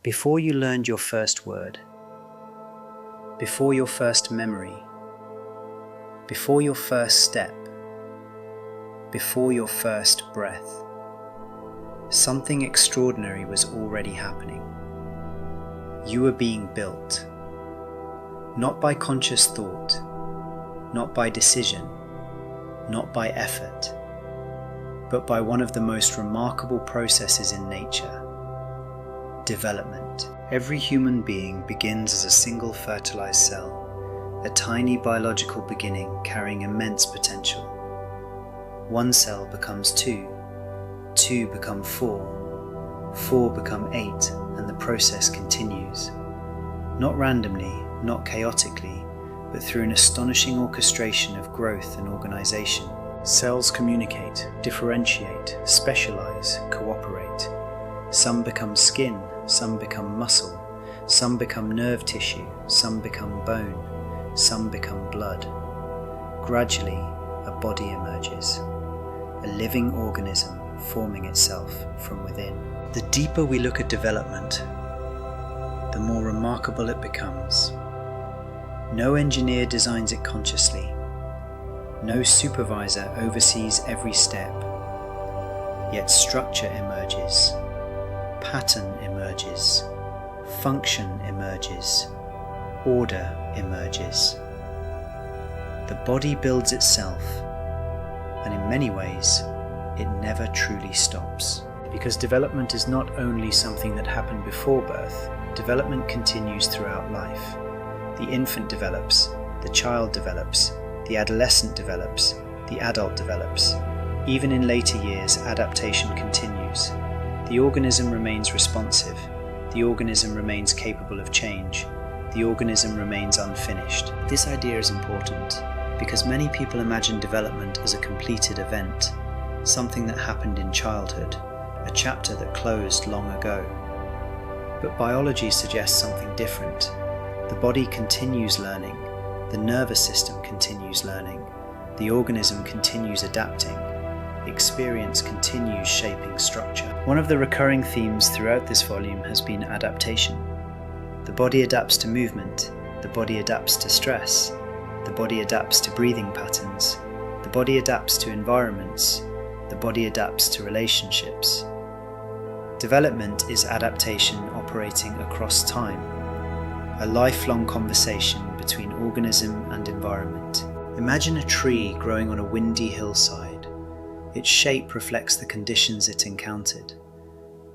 Before you learned your first word, before your first memory, before your first step, before your first breath, something extraordinary was already happening. You were being built, not by conscious thought, not by decision, not by effort, but by one of the most remarkable processes in nature: development. Every human being begins as a single fertilized cell, a tiny biological beginning carrying immense potential. One cell becomes two, two become four, four become eight, and the process continues. Not randomly, not chaotically, but through an astonishing orchestration of growth and organization. Cells communicate, differentiate, specialize, cooperate. Some become skin, some become muscle, some become nerve tissue, some become bone, some become blood. Gradually, a body emerges, a living organism forming itself from within. The deeper we look at development, the more remarkable it becomes. No engineer designs it consciously. No supervisor oversees every step. Yet structure emerges, pattern emerges, function emerges, order emerges. The body builds itself, and in many ways, it never truly stops. Because development is not only something that happened before birth, development continues throughout life. The infant develops, the child develops, the adolescent develops, the adult develops. Even in later years, adaptation continues. The organism remains responsive. The organism remains capable of change. The organism remains unfinished. This idea is important because many people imagine development as a completed event, something that happened in childhood, a chapter that closed long ago. But biology suggests something different. The body continues learning. The nervous system continues learning. The organism continues adapting. Experience continues shaping structure. One of the recurring themes throughout this volume has been adaptation. The body adapts to movement. The body adapts to stress. The body adapts to breathing patterns. The body adapts to environments. The body adapts to relationships. Development is adaptation operating across time, a lifelong conversation between organism and environment. Imagine a tree growing on a windy hillside. Its shape reflects the conditions it encountered.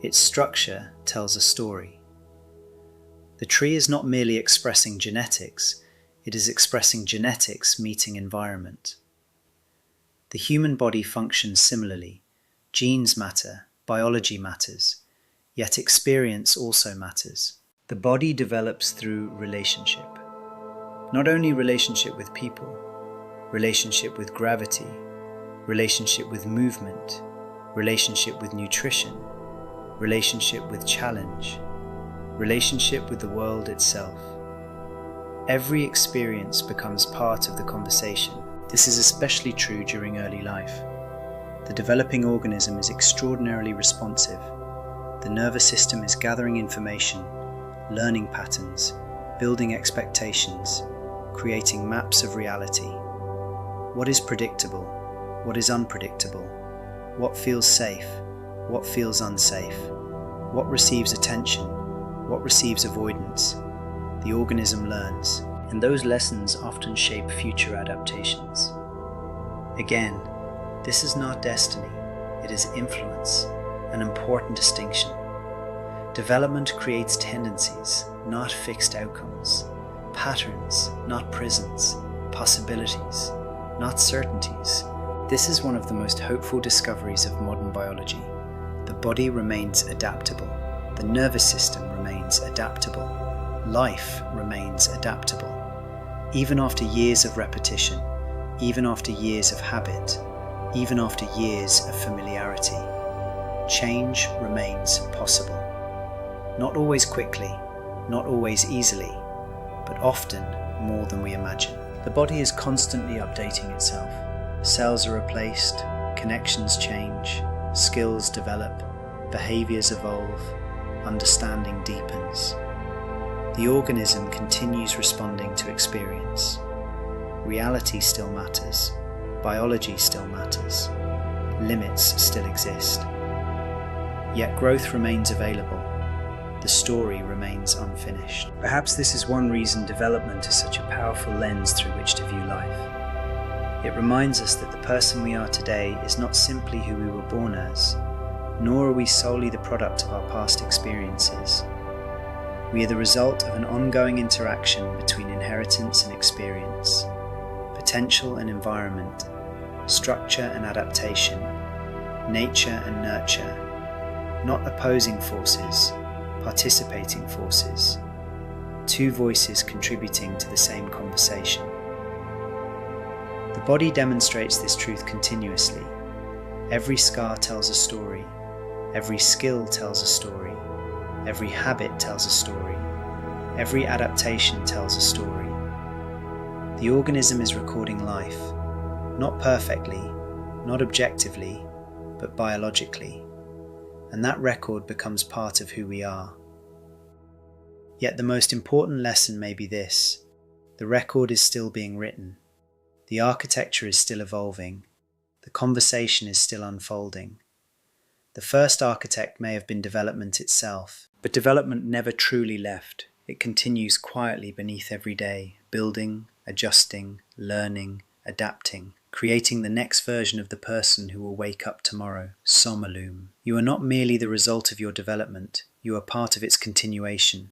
Its structure tells a story. The tree is not merely expressing genetics, it is expressing genetics meeting environment. The human body functions similarly. Genes matter, biology matters, yet experience also matters. The body develops through relationship. Not only relationship with people, relationship with gravity, relationship with movement, relationship with nutrition, relationship with challenge, relationship with the world itself. Every experience becomes part of the conversation. This is especially true during early life. The developing organism is extraordinarily responsive. The nervous system is gathering information, learning patterns, building expectations, creating maps of reality. What is predictable? What is unpredictable? What feels safe? What feels unsafe? What receives attention? What receives avoidance? The organism learns, and those lessons often shape future adaptations. Again, this is not destiny, it is influence, an important distinction. Development creates tendencies, not fixed outcomes, patterns, not prisons, possibilities, not certainties. This is one of the most hopeful discoveries of modern biology. The body remains adaptable, the nervous system remains adaptable, life remains adaptable. Even after years of repetition, even after years of habit, even after years of familiarity, change remains possible. Not always quickly, not always easily, but often more than we imagine. The body is constantly updating itself. Cells are replaced, connections change, skills develop, behaviors evolve, understanding deepens. The organism continues responding to experience. Reality still matters. Biology still matters. Limits still exist. Yet growth remains available. The story remains unfinished. Perhaps this is one reason development is such a powerful lens through which to view life. It reminds us that the person we are today is not simply who we were born as, nor are we solely the product of our past experiences. We are the result of an ongoing interaction between inheritance and experience, potential and environment, structure and adaptation, nature and nurture, not opposing forces, participating forces, two voices contributing to the same conversation. The body demonstrates this truth continuously. Every scar tells a story, every skill tells a story, every habit tells a story, every adaptation tells a story. The organism is recording life, not perfectly, not objectively, but biologically, and that record becomes part of who we are. Yet the most important lesson may be this: the record is still being written, the architecture is still evolving, the conversation is still unfolding. The first architect may have been development itself, but development never truly left. It continues quietly beneath every day, building, adjusting, learning, adapting, creating the next version of the person who will wake up tomorrow. Somalume. You are not merely the result of your development, you are part of its continuation.